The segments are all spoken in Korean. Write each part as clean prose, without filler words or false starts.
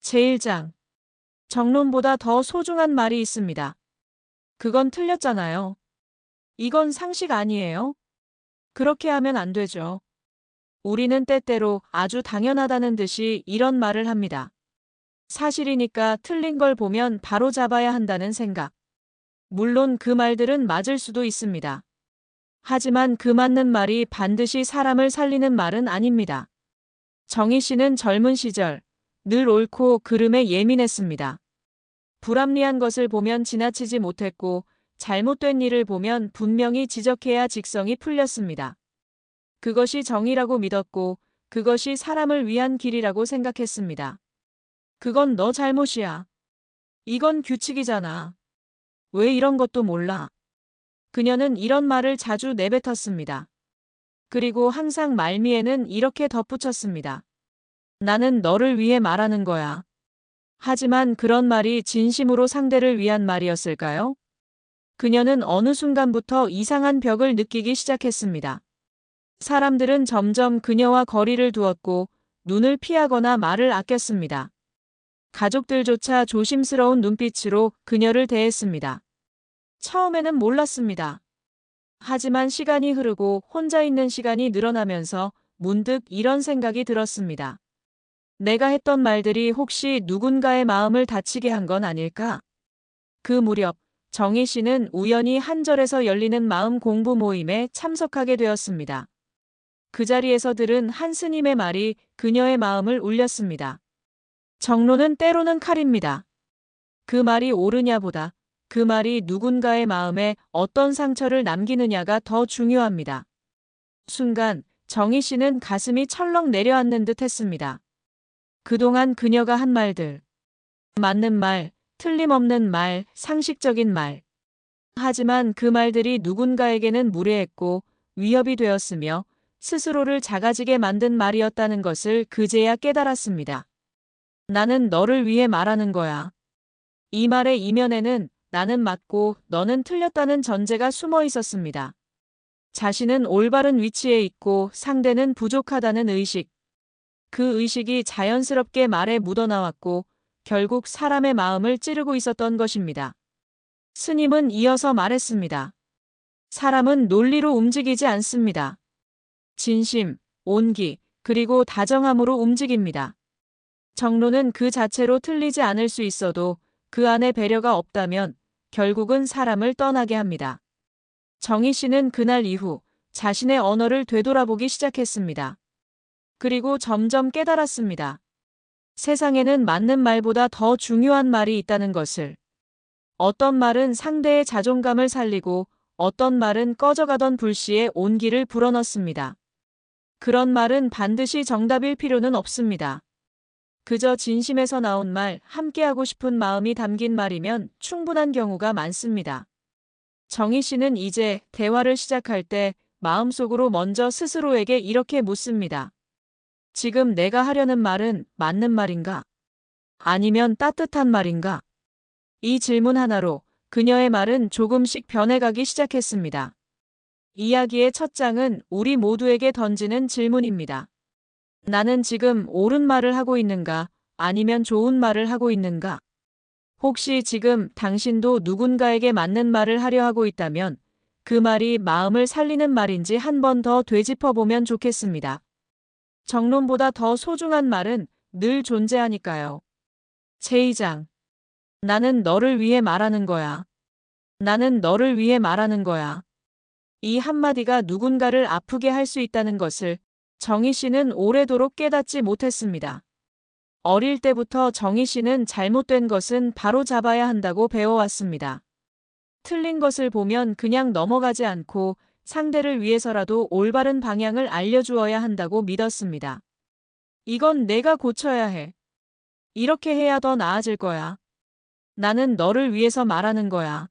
제1장. 정론보다 더 소중한 말이 있습니다. 그건 틀렸잖아요. 이건 상식 아니에요? 그렇게 하면 안 되죠. 우리는 때때로 아주 당연하다는 듯이 이런 말을 합니다. 사실이니까 틀린 걸 보면 바로 잡아야 한다는 생각. 물론 그 말들은 맞을 수도 있습니다. 하지만 그 맞는 말이 반드시 사람을 살리는 말은 아닙니다. 정희 씨는 젊은 시절 늘 옳고 그름에 예민했습니다. 불합리한 것을 보면 지나치지 못했고 잘못된 일을 보면 분명히 지적해야 직성이 풀렸습니다. 그것이 정의라고 믿었고 그것이 사람을 위한 길이라고 생각했습니다. 그건 너 잘못이야. 이건 규칙이잖아. 왜 이런 것도 몰라? 그녀는 이런 말을 자주 내뱉었습니다. 그리고 항상 말미에는 이렇게 덧붙였습니다. 나는 너를 위해 말하는 거야. 하지만 그런 말이 진심으로 상대를 위한 말이었을까요? 그녀는 어느 순간부터 이상한 벽을 느끼기 시작했습니다. 사람들은 점점 그녀와 거리를 두었고 눈을 피하거나 말을 아꼈습니다. 가족들조차 조심스러운 눈빛으로 그녀를 대했습니다. 처음에는 몰랐습니다. 하지만 시간이 흐르고 혼자 있는 시간이 늘어나면서 문득 이런 생각이 들었습니다. 내가 했던 말들이 혹시 누군가의 마음을 다치게 한 건 아닐까? 그 무렵 정희 씨는 우연히 한 절에서 열리는 마음 공부 모임에 참석하게 되었습니다. 그 자리에서 들은 한 스님의 말이 그녀의 마음을 울렸습니다. 정론은 때로는 칼입니다. 그 말이 옳으냐 보다 그 말이 누군가의 마음에 어떤 상처를 남기느냐가 더 중요합니다. 순간 정희 씨는 가슴이 철렁 내려앉는 듯 했습니다. 그동안 그녀가 한 말들. 맞는 말, 틀림없는 말, 상식적인 말. 하지만 그 말들이 누군가에게는 무례했고 위협이 되었으며 스스로를 작아지게 만든 말이었다는 것을 그제야 깨달았습니다. 나는 너를 위해 말하는 거야. 이 말의 이면에는 나는 맞고 너는 틀렸다는 전제가 숨어 있었습니다. 자신은 올바른 위치에 있고 상대는 부족하다는 의식. 그 의식이 자연스럽게 말에 묻어나왔고 결국 사람의 마음을 찌르고 있었던 것입니다. 스님은 이어서 말했습니다. 사람은 논리로 움직이지 않습니다. 진심, 온기, 그리고 다정함으로 움직입니다. 정론은 그 자체로 틀리지 않을 수 있어도 그 안에 배려가 없다면 결국은 사람을 떠나게 합니다. 정희 씨는 그날 이후 자신의 언어를 되돌아보기 시작했습니다. 그리고 점점 깨달았습니다. 세상에는 맞는 말보다 더 중요한 말이 있다는 것을. 어떤 말은 상대의 자존감을 살리고 어떤 말은 꺼져가던 불씨에 온기를 불어넣습니다. 그런 말은 반드시 정답일 필요는 없습니다. 그저 진심에서 나온 말, 함께하고 싶은 마음이 담긴 말이면 충분한 경우가 많습니다. 정희 씨는 이제 대화를 시작할 때 마음속으로 먼저 스스로에게 이렇게 묻습니다. 지금 내가 하려는 말은 맞는 말인가? 아니면 따뜻한 말인가? 이 질문 하나로 그녀의 말은 조금씩 변해가기 시작했습니다. 이야기의 첫 장은 우리 모두에게 던지는 질문입니다. 나는 지금 옳은 말을 하고 있는가? 아니면 좋은 말을 하고 있는가? 혹시 지금 당신도 누군가에게 맞는 말을 하려 하고 있다면 그 말이 마음을 살리는 말인지 한 번 더 되짚어보면 좋겠습니다. 정론보다 더 소중한 말은 늘 존재하니까요. 제2장. 나는 너를 위해 말하는 거야. 나는 너를 위해 말하는 거야. 이 한마디가 누군가를 아프게 할 수 있다는 것을 정희 씨는 오래도록 깨닫지 못했습니다. 어릴 때부터 정희 씨는 잘못된 것은 바로 잡아야 한다고 배워왔습니다. 틀린 것을 보면 그냥 넘어가지 않고 상대를 위해서라도 올바른 방향을 알려주어야 한다고 믿었습니다. 이건 내가 고쳐야 해. 이렇게 해야 더 나아질 거야. 나는 너를 위해서 말하는 거야.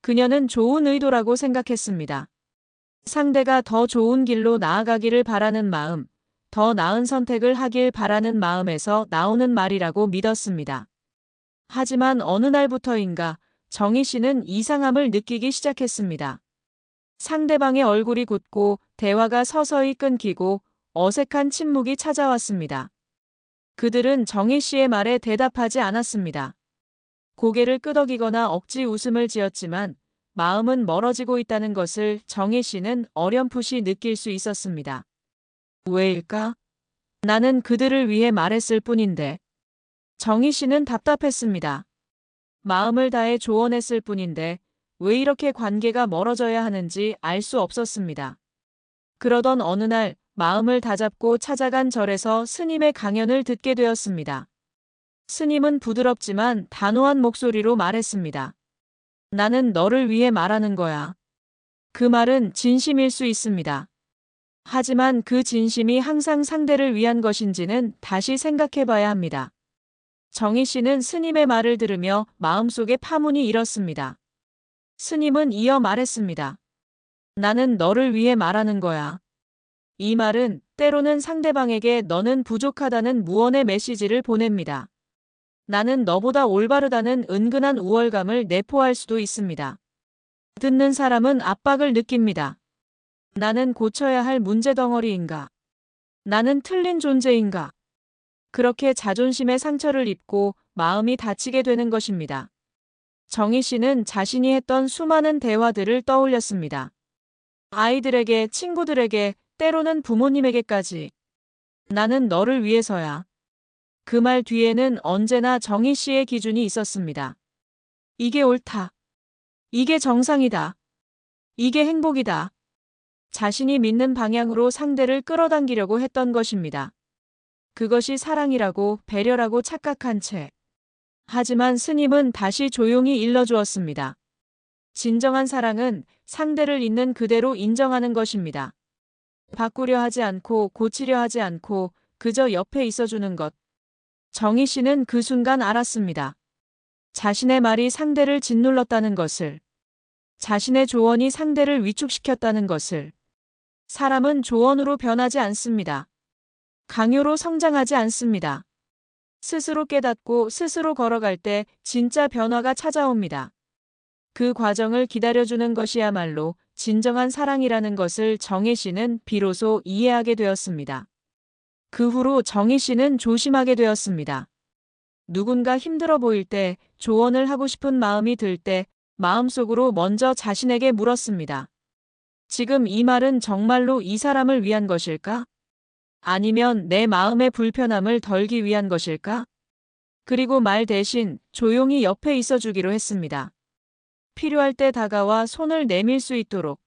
그녀는 좋은 의도라고 생각했습니다. 상대가 더 좋은 길로 나아가기를 바라는 마음, 더 나은 선택을 하길 바라는 마음에서 나오는 말이라고 믿었습니다. 하지만 어느 날부터인가 정희 씨는 이상함을 느끼기 시작했습니다. 상대방의 얼굴이 굳고 대화가 서서히 끊기고 어색한 침묵이 찾아왔습니다. 그들은 정희 씨의 말에 대답하지 않았습니다. 고개를 끄덕이거나 억지 웃음을 지었지만 마음은 멀어지고 있다는 것을 정희 씨는 어렴풋이 느낄 수 있었습니다. 왜일까? 나는 그들을 위해 말했을 뿐인데. 정희 씨는 답답했습니다. 마음을 다해 조언했을 뿐인데 왜 이렇게 관계가 멀어져야 하는지 알 수 없었습니다. 그러던 어느 날 마음을 다잡고 찾아간 절에서 스님의 강연을 듣게 되었습니다. 스님은 부드럽지만 단호한 목소리로 말했습니다. 나는 너를 위해 말하는 거야. 그 말은 진심일 수 있습니다. 하지만 그 진심이 항상 상대를 위한 것인지는 다시 생각해 봐야 합니다. 정희 씨는 스님의 말을 들으며 마음속에 파문이 일었습니다. 스님은 이어 말했습니다. 나는 너를 위해 말하는 거야. 이 말은 때로는 상대방에게 너는 부족하다는 무언의 메시지를 보냅니다. 나는 너보다 올바르다는 은근한 우월감을 내포할 수도 있습니다. 듣는 사람은 압박을 느낍니다. 나는 고쳐야 할 문제덩어리인가? 나는 틀린 존재인가? 그렇게 자존심의 상처를 입고 마음이 다치게 되는 것입니다. 정희 씨는 자신이 했던 수많은 대화들을 떠올렸습니다. 아이들에게, 친구들에게, 때로는 부모님에게까지. 나는 너를 위해서야. 그 말 뒤에는 언제나 정희 씨의 기준이 있었습니다. 이게 옳다. 이게 정상이다. 이게 행복이다. 자신이 믿는 방향으로 상대를 끌어당기려고 했던 것입니다. 그것이 사랑이라고 배려라고 착각한 채. 하지만 스님은 다시 조용히 일러주었습니다. 진정한 사랑은 상대를 있는 그대로 인정하는 것입니다. 바꾸려 하지 않고 고치려 하지 않고 그저 옆에 있어주는 것. 정희 씨는 그 순간 알았습니다. 자신의 말이 상대를 짓눌렀다는 것을. 자신의 조언이 상대를 위축시켰다는 것을. 사람은 조언으로 변하지 않습니다. 강요로 성장하지 않습니다. 스스로 깨닫고 스스로 걸어갈 때 진짜 변화가 찾아옵니다. 그 과정을 기다려주는 것이야말로 진정한 사랑이라는 것을 정희 씨는 비로소 이해하게 되었습니다. 그 후로 정희 씨는 조심하게 되었습니다. 누군가 힘들어 보일 때, 조언을 하고 싶은 마음이 들 때, 마음속으로 먼저 자신에게 물었습니다. 지금 이 말은 정말로 이 사람을 위한 것일까? 아니면 내 마음의 불편함을 덜기 위한 것일까? 그리고 말 대신 조용히 옆에 있어주기로 했습니다. 필요할 때 다가와 손을 내밀 수 있도록.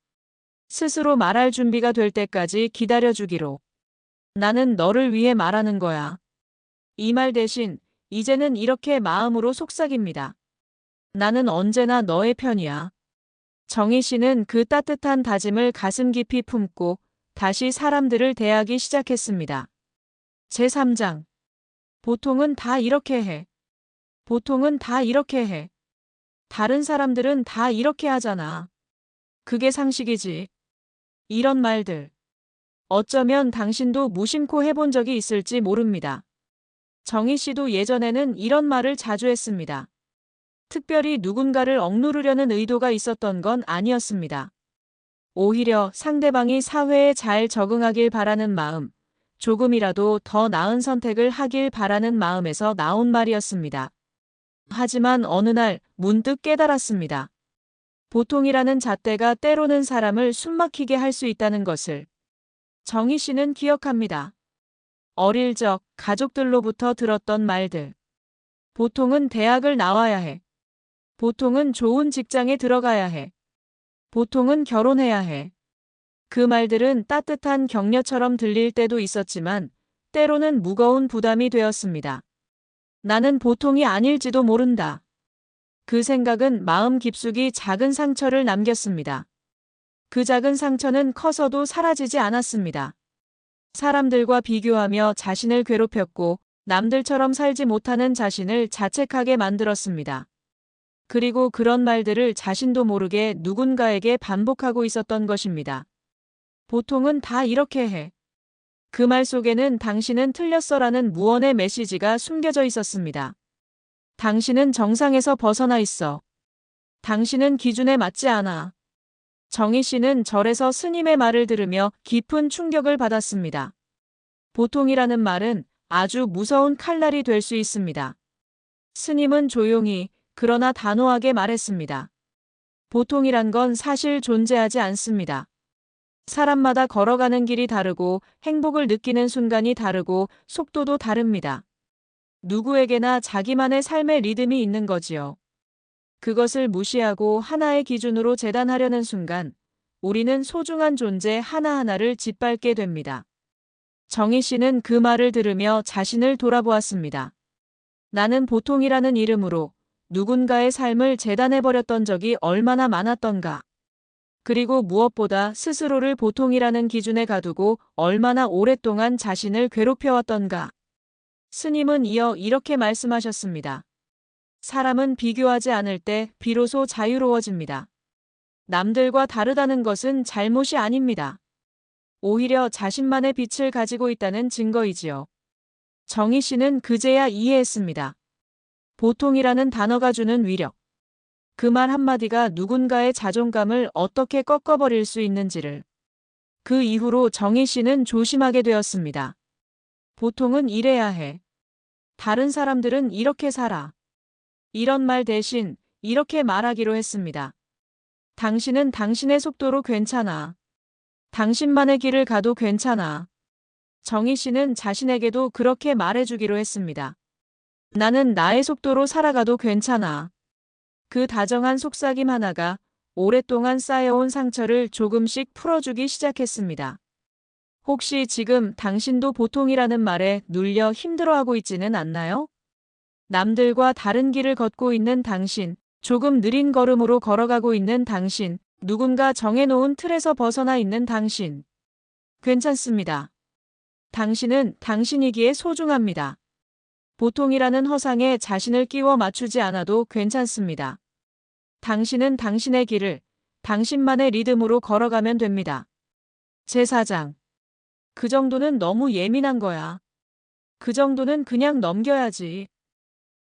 스스로 말할 준비가 될 때까지 기다려주기로. 나는 너를 위해 말하는 거야. 이 말 대신 이제는 이렇게 마음으로 속삭입니다. 나는 언제나 너의 편이야. 정희 씨는 그 따뜻한 다짐을 가슴 깊이 품고 다시 사람들을 대하기 시작했습니다. 제3장. 보통은 다 이렇게 해. 보통은 다 이렇게 해. 다른 사람들은 다 이렇게 하잖아. 그게 상식이지. 이런 말들. 어쩌면 당신도 무심코 해본 적이 있을지 모릅니다. 정희 씨도 예전에는 이런 말을 자주 했습니다. 특별히 누군가를 억누르려는 의도가 있었던 건 아니었습니다. 오히려 상대방이 사회에 잘 적응하길 바라는 마음, 조금이라도 더 나은 선택을 하길 바라는 마음에서 나온 말이었습니다. 하지만 어느 날 문득 깨달았습니다. 보통이라는 잣대가 때로는 사람을 숨막히게 할 수 있다는 것을. 정희 씨는 기억합니다. 어릴 적 가족들로부터 들었던 말들. 보통은 대학을 나와야 해. 보통은 좋은 직장에 들어가야 해. 보통은 결혼해야 해. 그 말들은 따뜻한 격려처럼 들릴 때도 있었지만 때로는 무거운 부담이 되었습니다. 나는 보통이 아닐지도 모른다. 그 생각은 마음 깊숙이 작은 상처를 남겼습니다. 그 작은 상처는 커서도 사라지지 않았습니다. 사람들과 비교하며 자신을 괴롭혔고 남들처럼 살지 못하는 자신을 자책하게 만들었습니다. 그리고 그런 말들을 자신도 모르게 누군가에게 반복하고 있었던 것입니다. 보통은 다 이렇게 해. 그 말 속에는 당신은 틀렸어라는 무언의 메시지가 숨겨져 있었습니다. 당신은 정상에서 벗어나 있어. 당신은 기준에 맞지 않아. 정희 씨는 절에서 스님의 말을 들으며 깊은 충격을 받았습니다. 보통이라는 말은 아주 무서운 칼날이 될 수 있습니다. 스님은 조용히 그러나 단호하게 말했습니다. 보통이란 건 사실 존재하지 않습니다. 사람마다 걸어가는 길이 다르고 행복을 느끼는 순간이 다르고 속도도 다릅니다. 누구에게나 자기만의 삶의 리듬이 있는 거지요. 그것을 무시하고 하나의 기준으로 재단하려는 순간 우리는 소중한 존재 하나하나를 짓밟게 됩니다. 정희 씨는 그 말을 들으며 자신을 돌아보았습니다. 나는 보통이라는 이름으로 누군가의 삶을 재단해버렸던 적이 얼마나 많았던가. 그리고 무엇보다 스스로를 보통이라는 기준에 가두고 얼마나 오랫동안 자신을 괴롭혀왔던가. 스님은 이어 이렇게 말씀하셨습니다. 사람은 비교하지 않을 때 비로소 자유로워집니다. 남들과 다르다는 것은 잘못이 아닙니다. 오히려 자신만의 빛을 가지고 있다는 증거이지요. 정희 씨는 그제야 이해했습니다. 보통이라는 단어가 주는 위력. 그 말 한마디가 누군가의 자존감을 어떻게 꺾어버릴 수 있는지를. 그 이후로 정희 씨는 조심하게 되었습니다. 보통은 이래야 해. 다른 사람들은 이렇게 살아. 이런 말 대신 이렇게 말하기로 했습니다. 당신은 당신의 속도로 괜찮아. 당신만의 길을 가도 괜찮아. 정희 씨는 자신에게도 그렇게 말해주기로 했습니다. 나는 나의 속도로 살아가도 괜찮아. 그 다정한 속삭임 하나가 오랫동안 쌓여온 상처를 조금씩 풀어주기 시작했습니다. 혹시 지금 당신도 보통이라는 말에 눌려 힘들어하고 있지는 않나요? 남들과 다른 길을 걷고 있는 당신, 조금 느린 걸음으로 걸어가고 있는 당신, 누군가 정해놓은 틀에서 벗어나 있는 당신. 괜찮습니다. 당신은 당신이기에 소중합니다. 보통이라는 허상에 자신을 끼워 맞추지 않아도 괜찮습니다. 당신은 당신의 길을 당신만의 리듬으로 걸어가면 됩니다. 제4장. 그 정도는 너무 예민한 거야. 그 정도는 그냥 넘겨야지.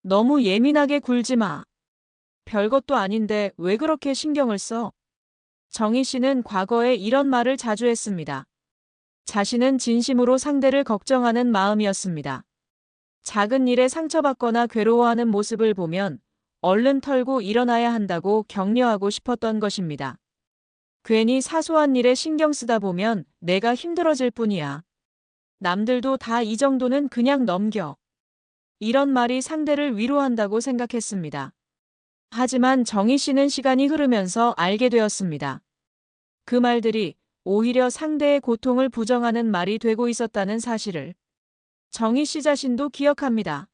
너무 예민하게 굴지 마. 별것도 아닌데 왜 그렇게 신경을 써? 정희 씨는 과거에 이런 말을 자주 했습니다. 자신은 진심으로 상대를 걱정하는 마음이었습니다. 작은 일에 상처받거나 괴로워하는 모습을 보면 얼른 털고 일어나야 한다고 격려하고 싶었던 것입니다. 괜히 사소한 일에 신경 쓰다 보면 내가 힘들어질 뿐이야. 남들도 다 이 정도는 그냥 넘겨. 이런 말이 상대를 위로한다고 생각했습니다. 하지만 정희 씨는 시간이 흐르면서 알게 되었습니다. 그 말들이 오히려 상대의 고통을 부정하는 말이 되고 있었다는 사실을. 정희 씨 자신도 기억합니다.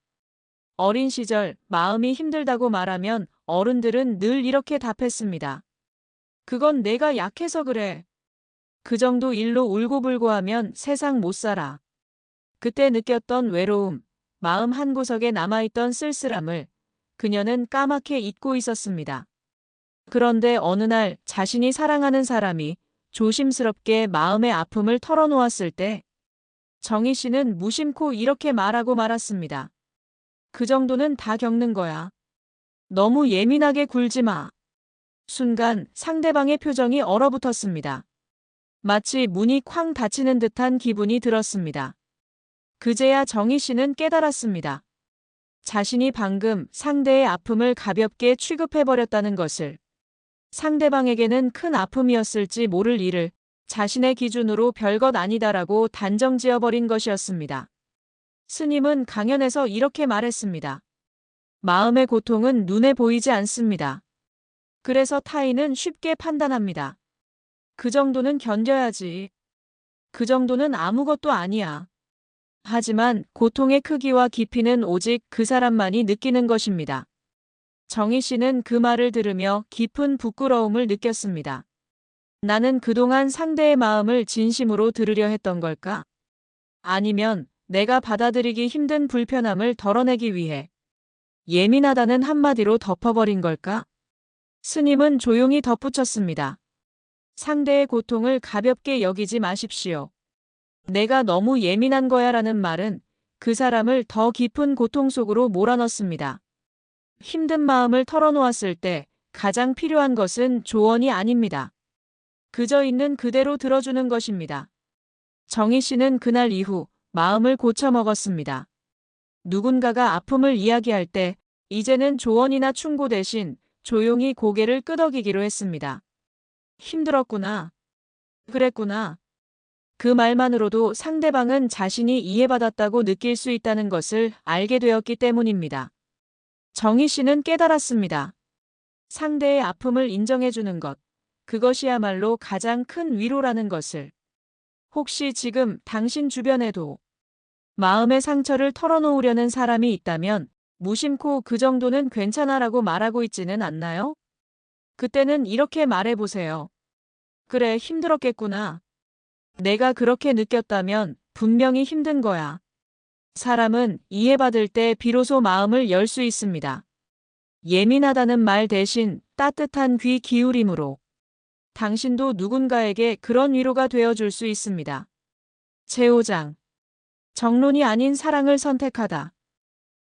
어린 시절 마음이 힘들다고 말하면 어른들은 늘 이렇게 답했습니다. 그건 내가 약해서 그래. 그 정도 일로 울고불고 하면 세상 못 살아. 그때 느꼈던 외로움, 마음 한구석에 남아있던 쓸쓸함을 그녀는 까맣게 잊고 있었습니다. 그런데 어느 날 자신이 사랑하는 사람이 조심스럽게 마음의 아픔을 털어놓았을 때 정희 씨는 무심코 이렇게 말하고 말았습니다. 그 정도는 다 겪는 거야. 너무 예민하게 굴지 마. 순간 상대방의 표정이 얼어붙었습니다. 마치 문이 쾅 닫히는 듯한 기분이 들었습니다. 그제야 정희 씨는 깨달았습니다. 자신이 방금 상대의 아픔을 가볍게 취급해버렸다는 것을. 상대방에게는 큰 아픔이었을지 모를 일을 자신의 기준으로 별것 아니다라고 단정지어버린 것이었습니다. 스님은 강연에서 이렇게 말했습니다. 마음의 고통은 눈에 보이지 않습니다. 그래서 타인은 쉽게 판단합니다. 그 정도는 견뎌야지. 그 정도는 아무것도 아니야. 하지만 고통의 크기와 깊이는 오직 그 사람만이 느끼는 것입니다. 정희 씨는 그 말을 들으며 깊은 부끄러움을 느꼈습니다. 나는 그동안 상대의 마음을 진심으로 들으려 했던 걸까? 아니면 내가 받아들이기 힘든 불편함을 덜어내기 위해 예민하다는 한마디로 덮어버린 걸까? 스님은 조용히 덧붙였습니다. 상대의 고통을 가볍게 여기지 마십시오. 내가 너무 예민한 거야라는 말은 그 사람을 더 깊은 고통 속으로 몰아넣습니다. 힘든 마음을 털어놓았을 때 가장 필요한 것은 조언이 아닙니다. 그저 있는 그대로 들어주는 것입니다. 정희 씨는 그날 이후 마음을 고쳐먹었습니다. 누군가가 아픔을 이야기할 때 이제는 조언이나 충고 대신 조용히 고개를 끄덕이기로 했습니다. 힘들었구나. 그랬구나. 그 말만으로도 상대방은 자신이 이해받았다고 느낄 수 있다는 것을 알게 되었기 때문입니다. 정희 씨는 깨달았습니다. 상대의 아픔을 인정해주는 것, 그것이야말로 가장 큰 위로라는 것을. 혹시 지금 당신 주변에도 마음의 상처를 털어놓으려는 사람이 있다면 무심코 그 정도는 괜찮아라고 말하고 있지는 않나요? 그때는 이렇게 말해보세요. 그래, 힘들었겠구나. 내가 그렇게 느꼈다면 분명히 힘든 거야. 사람은 이해받을 때 비로소 마음을 열 수 있습니다. 예민하다는 말 대신 따뜻한 귀 기울임으로 당신도 누군가에게 그런 위로가 되어줄 수 있습니다. 제5장. 정론이 아닌 사랑을 선택하다.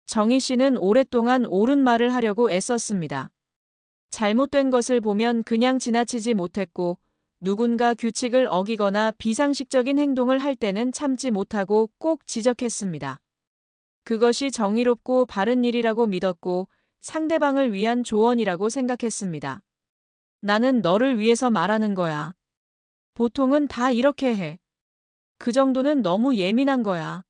정희 씨는 오랫동안 옳은 말을 하려고 애썼습니다. 잘못된 것을 보면 그냥 지나치지 못했고 누군가 규칙을 어기거나 비상식적인 행동을 할 때는 참지 못하고 꼭 지적했습니다. 그것이 정의롭고 바른 일이라고 믿었고 상대방을 위한 조언이라고 생각했습니다. 나는 너를 위해서 말하는 거야. 보통은 다 이렇게 해. 그 정도는 너무 예민한 거야.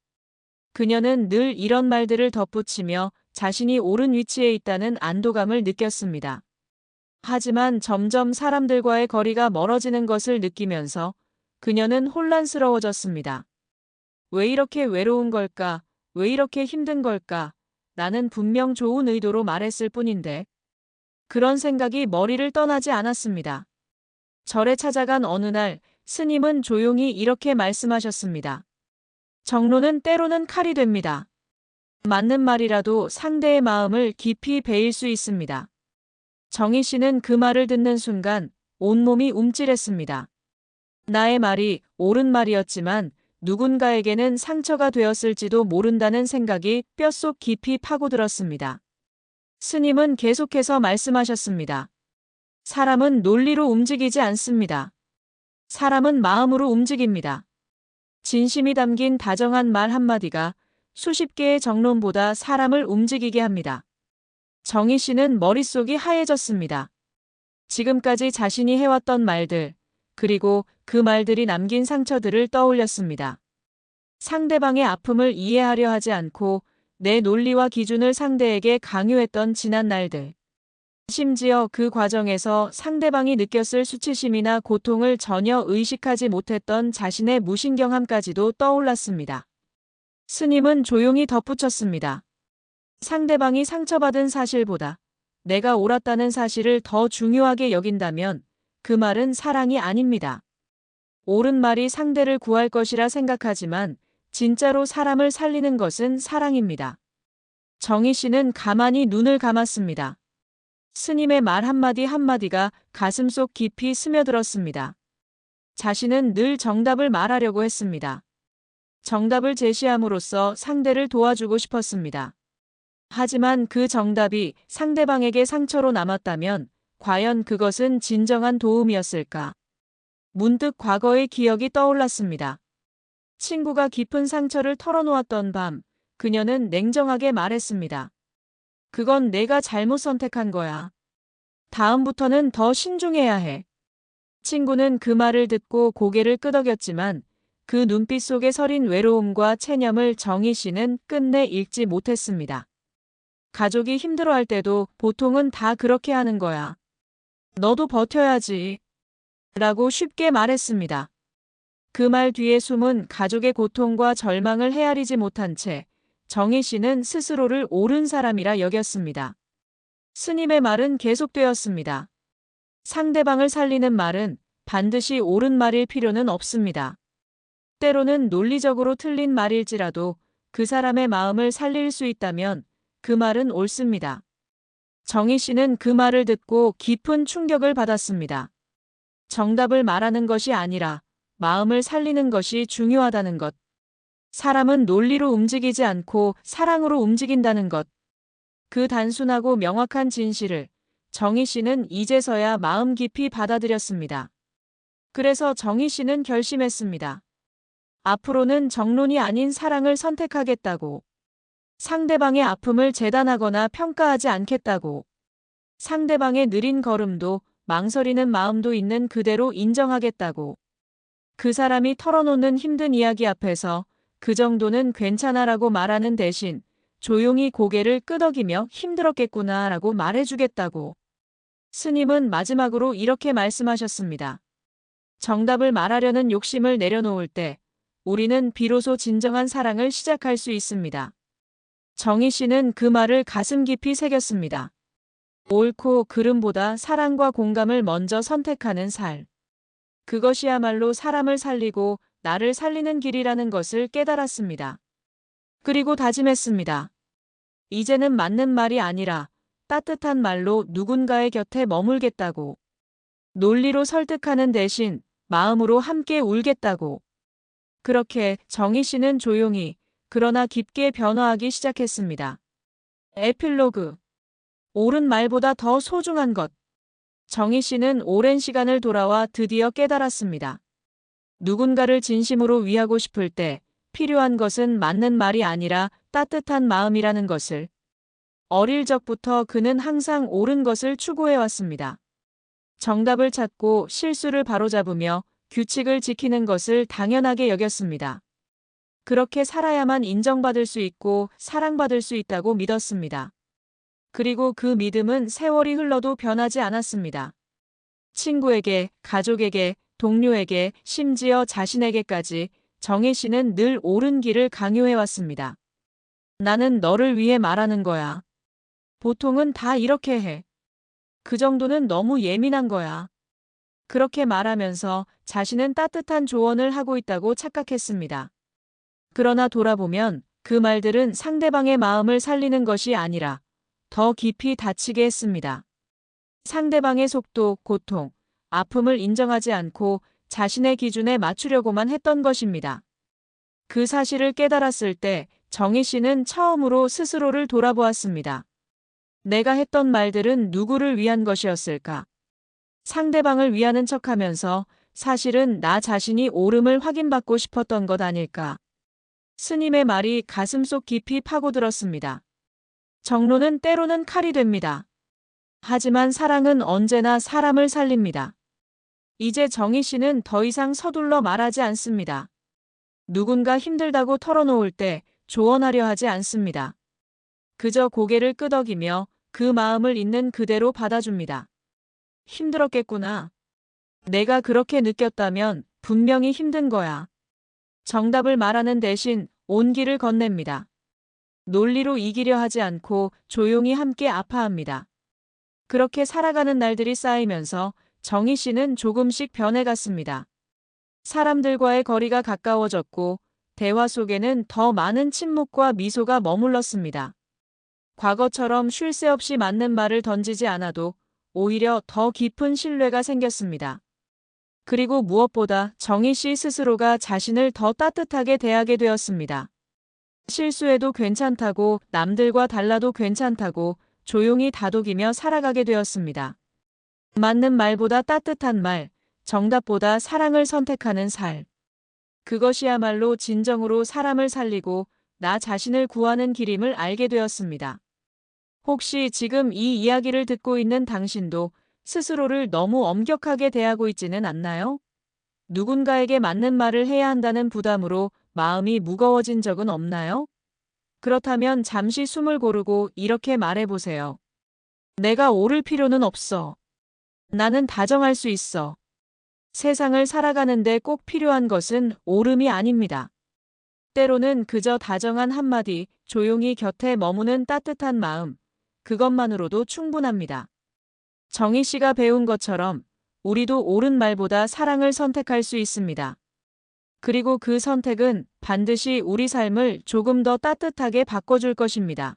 그녀는 늘 이런 말들을 덧붙이며 자신이 옳은 위치에 있다는 안도감을 느꼈습니다. 하지만 점점 사람들과의 거리가 멀어지는 것을 느끼면서 그녀는 혼란스러워졌습니다. 왜 이렇게 외로운 걸까? 왜 이렇게 힘든 걸까? 나는 분명 좋은 의도로 말했을 뿐인데. 그런 생각이 머리를 떠나지 않았습니다. 절에 찾아간 어느 날 스님은 조용히 이렇게 말씀하셨습니다. 정론은 때로는 칼이 됩니다. 맞는 말이라도 상대의 마음을 깊이 베일 수 있습니다. 정희 씨는 그 말을 듣는 순간 온몸이 움찔했습니다. 나의 말이 옳은 말이었지만 누군가에게는 상처가 되었을지도 모른다는 생각이 뼛속 깊이 파고들었습니다. 스님은 계속해서 말씀하셨습니다. 사람은 논리로 움직이지 않습니다. 사람은 마음으로 움직입니다. 진심이 담긴 다정한 말 한마디가 수십 개의 정론보다 사람을 움직이게 합니다. 정희 씨는 머릿속이 하얘졌습니다. 지금까지 자신이 해왔던 말들, 그리고 그 말들이 남긴 상처들을 떠올렸습니다. 상대방의 아픔을 이해하려 하지 않고 내 논리와 기준을 상대에게 강요했던 지난 날들. 심지어 그 과정에서 상대방이 느꼈을 수치심이나 고통을 전혀 의식하지 못했던 자신의 무신경함까지도 떠올랐습니다. 스님은 조용히 덧붙였습니다. 상대방이 상처받은 사실보다 내가 옳았다는 사실을 더 중요하게 여긴다면 그 말은 사랑이 아닙니다. 옳은 말이 상대를 구할 것이라 생각하지만 진짜로 사람을 살리는 것은 사랑입니다. 정희 씨는 가만히 눈을 감았습니다. 스님의 말 한마디 한마디가 가슴속 깊이 스며들었습니다. 자신은 늘 정답을 말하려고 했습니다. 정답을 제시함으로써 상대를 도와주고 싶었습니다. 하지만 그 정답이 상대방에게 상처로 남았다면 과연 그것은 진정한 도움이었을까? 문득 과거의 기억이 떠올랐습니다. 친구가 깊은 상처를 털어놓았던 밤, 그녀는 냉정하게 말했습니다. 그건 내가 잘못 선택한 거야. 다음부터는 더 신중해야 해. 친구는 그 말을 듣고 고개를 끄덕였지만 그 눈빛 속에 서린 외로움과 체념을 정희 씨는 끝내 읽지 못했습니다. 가족이 힘들어할 때도 보통은 다 그렇게 하는 거야. 너도 버텨야지. 라고 쉽게 말했습니다. 그 말 뒤에 숨은 가족의 고통과 절망을 헤아리지 못한 채 정희 씨는 스스로를 옳은 사람이라 여겼습니다. 스님의 말은 계속되었습니다. 상대방을 살리는 말은 반드시 옳은 말일 필요는 없습니다. 때로는 논리적으로 틀린 말일지라도 그 사람의 마음을 살릴 수 있다면 그 말은 옳습니다. 정희 씨는 그 말을 듣고 깊은 충격을 받았습니다. 정답을 말하는 것이 아니라 마음을 살리는 것이 중요하다는 것. 사람은 논리로 움직이지 않고 사랑으로 움직인다는 것. 그 단순하고 명확한 진실을 정희 씨는 이제서야 마음 깊이 받아들였습니다. 그래서 정희 씨는 결심했습니다. 앞으로는 정론이 아닌 사랑을 선택하겠다고. 상대방의 아픔을 재단하거나 평가하지 않겠다고. 상대방의 느린 걸음도 망설이는 마음도 있는 그대로 인정하겠다고. 그 사람이 털어놓는 힘든 이야기 앞에서 그 정도는 괜찮아라고 말하는 대신 조용히 고개를 끄덕이며 힘들었겠구나라고 말해주겠다고. 스님은 마지막으로 이렇게 말씀하셨습니다. 정답을 말하려는 욕심을 내려놓을 때 우리는 비로소 진정한 사랑을 시작할 수 있습니다. 정희 씨는 그 말을 가슴 깊이 새겼습니다. 옳고 그름보다 사랑과 공감을 먼저 선택하는 살. 그것이야말로 사람을 살리고 나를 살리는 길이라는 것을 깨달았습니다. 그리고 다짐했습니다. 이제는 맞는 말이 아니라 따뜻한 말로 누군가의 곁에 머물겠다고. 논리로 설득하는 대신 마음으로 함께 울겠다고. 그렇게 정희 씨는 조용히 그러나 깊게 변화하기 시작했습니다. 에필로그. 옳은 말보다 더 소중한 것. 정희 씨는 오랜 시간을 돌아와 드디어 깨달았습니다. 누군가를 진심으로 위하고 싶을 때 필요한 것은 맞는 말이 아니라 따뜻한 마음이라는 것을. 어릴 적부터 그는 항상 옳은 것을 추구해왔습니다. 정답을 찾고 실수를 바로잡으며 규칙을 지키는 것을 당연하게 여겼습니다. 그렇게 살아야만 인정받을 수 있고 사랑받을 수 있다고 믿었습니다. 그리고 그 믿음은 세월이 흘러도 변하지 않았습니다. 친구에게, 가족에게, 동료에게, 심지어 자신에게까지 정희 씨는 늘 옳은 길을 강요해왔습니다. 나는 너를 위해 말하는 거야. 보통은 다 이렇게 해. 그 정도는 너무 예민한 거야. 그렇게 말하면서 자신은 따뜻한 조언을 하고 있다고 착각했습니다. 그러나 돌아보면 그 말들은 상대방의 마음을 살리는 것이 아니라 더 깊이 다치게 했습니다. 상대방의 속도, 고통, 아픔을 인정하지 않고 자신의 기준에 맞추려고만 했던 것입니다. 그 사실을 깨달았을 때 정희 씨는 처음으로 스스로를 돌아보았습니다. 내가 했던 말들은 누구를 위한 것이었을까? 상대방을 위하는 척하면서 사실은 나 자신이 옳음을 확인받고 싶었던 것 아닐까? 스님의 말이 가슴속 깊이 파고들었습니다. 정론은 때로는 칼이 됩니다. 하지만 사랑은 언제나 사람을 살립니다. 이제 정희 씨는 더 이상 서둘러 말하지 않습니다. 누군가 힘들다고 털어놓을 때 조언하려 하지 않습니다. 그저 고개를 끄덕이며 그 마음을 있는 그대로 받아줍니다. 힘들었겠구나. 내가 그렇게 느꼈다면 분명히 힘든 거야. 정답을 말하는 대신 온 길을 건넵니다. 논리로 이기려 하지 않고 조용히 함께 아파합니다. 그렇게 살아가는 날들이 쌓이면서 정희 씨는 조금씩 변해갔습니다. 사람들과의 거리가 가까워졌고 대화 속에는 더 많은 침묵과 미소가 머물렀습니다. 과거처럼 쉴 새 없이 맞는 말을 던지지 않아도 오히려 더 깊은 신뢰가 생겼습니다. 그리고 무엇보다 정희 씨 스스로가 자신을 더 따뜻하게 대하게 되었습니다. 실수해도 괜찮다고, 남들과 달라도 괜찮다고 조용히 다독이며 살아가게 되었습니다. 맞는 말보다 따뜻한 말, 정답보다 사랑을 선택하는 살. 그것이야말로 진정으로 사람을 살리고 나 자신을 구하는 길임을 알게 되었습니다. 혹시 지금 이 이야기를 듣고 있는 당신도 스스로를 너무 엄격하게 대하고 있지는 않나요? 누군가에게 맞는 말을 해야 한다는 부담으로 마음이 무거워진 적은 없나요? 그렇다면 잠시 숨을 고르고 이렇게 말해보세요. 내가 옳을 필요는 없어. 나는 다정할 수 있어. 세상을 살아가는데 꼭 필요한 것은 옳음이 아닙니다. 때로는 그저 다정한 한마디, 조용히 곁에 머무는 따뜻한 마음, 그것만으로도 충분합니다. 정희 씨가 배운 것처럼 우리도 옳은 말보다 사랑을 선택할 수 있습니다. 그리고 그 선택은 반드시 우리 삶을 조금 더 따뜻하게 바꿔줄 것입니다.